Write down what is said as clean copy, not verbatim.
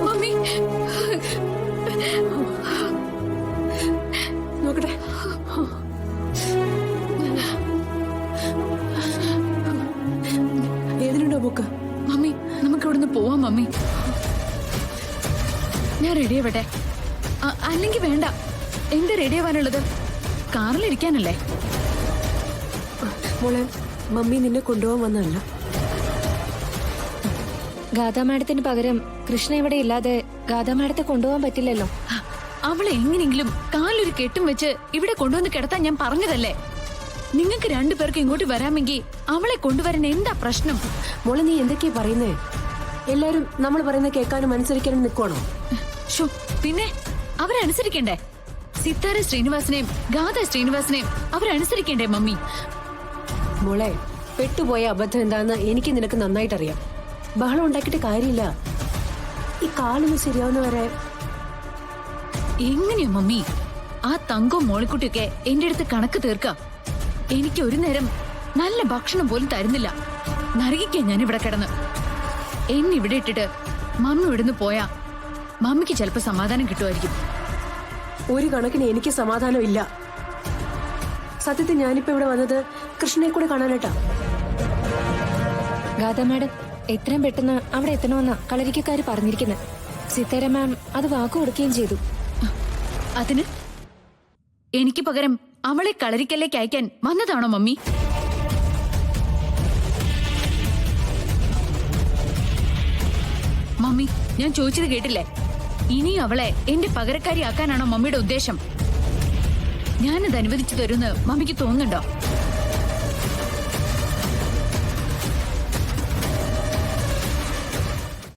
Mummy നോക്കട്ടെ. വേദനയുണ്ടോ book? Mummy നമുക്ക് ഇവിടുന്ന് പോവാം മമ്മി. ഞാൻ റെഡി ആവട്ടെ? അല്ലെങ്കിൽ വേണ്ട. എന്താ റെഡി ആവാനുള്ളത്? കാറിലിരിക്കാനല്ലേ? മോളെ, മമ്മി നിന്നെ കൊണ്ടുപോകാൻ വന്നതല്ല. ഗാഥാ മാഡത്തിന് പകരം കൃഷ്ണ ഇവിടെ ഇല്ലാതെ ഗാഥാ മാഡത്തെ കൊണ്ടുപോകാൻ പറ്റില്ലല്ലോ. അവളെ എങ്ങനെയെങ്കിലും കാലൊരു കെട്ടും വെച്ച് ഇവിടെ കൊണ്ടുവന്ന് കിടത്താൻ ഞാൻ പറഞ്ഞതല്ലേ. നിങ്ങൾക്ക് രണ്ടുപേർക്ക് ഇങ്ങോട്ട് വരാമെങ്കിൽ അവളെ കൊണ്ടുവരാൻ എന്താ പ്രശ്നം? മോളെ, നീ എന്തൊക്കെയാ പറയുന്നേ? എല്ലാരും നമ്മൾ പറയുന്നത് കേൾക്കാനും അനുസരിക്കാനും നിൽക്കണോ? പിന്നെ അവരനുസരിക്കണ്ടേ? സിത്താര ശ്രീനിവാസനെയും ഗാഥ ശ്രീനിവാസനെയും അവരനുസരിക്കണ്ടേ മമ്മി? മോളെ, പെട്ടുപോയ അബദ്ധം എന്താന്ന് എനിക്ക് നിനക്ക് നന്നായിട്ടറിയാം. ബഹളം ഉണ്ടാക്കിയിട്ട് കാര്യമില്ല. ഈ കാലൊന്ന് ശരിയാവുന്നവരെ. എങ്ങനെയാ മമ്മി ആ തങ്കവും മോളിക്കുട്ടിയൊക്കെ എന്റെ അടുത്ത് കണക്ക് തീർക്കാം? എനിക്ക് ഒരു നേരം നല്ല ഭക്ഷണം പോലും തരുന്നില്ല. നരകിക്കാൻ ഞാൻ ഇവിടെ കിടന്ന്. എന്നെ ഇവിടെ ഇട്ടിട്ട് മമ്മി ഇവിടുന്ന് പോയാ മമ്മിക്ക് ചിലപ്പോ സമാധാനം കിട്ടുമായിരിക്കും. ഒരു കണക്കിന് എനിക്ക് സമാധാനം ഇല്ല. സത്യത്തിൽ ഞാനിപ്പോ ഇവിടെ വന്നത് കൃഷ്ണനെ കൂടെ കാണാനായിട്ടാ. ഗാഥാ മാഡം എത്രയും പെട്ടെന്ന് അവിടെ എത്തണമെന്നാ കളരിക്കക്കാര് പറഞ്ഞിരിക്കുന്നത്. സിത്താര മാം അത് വാക്കു കൊടുക്കുകയും ചെയ്തു. അതിന് എനിക്ക് പകരം അവളെ കളരിക്കലേക്ക് അയക്കാൻ വന്നതാണോ മമ്മി? മമ്മി, ഞാൻ ചോദിച്ചത് കേട്ടില്ലേ? ഇനി അവളെ എന്റെ പകരക്കാരിയാക്കാനാണോ മമ്മിയുടെ ഉദ്ദേശം? ഞാനത് അനുവദിച്ചു തരുമെന്ന് മമ്മിക്ക് തോന്നുന്നുണ്ടോ?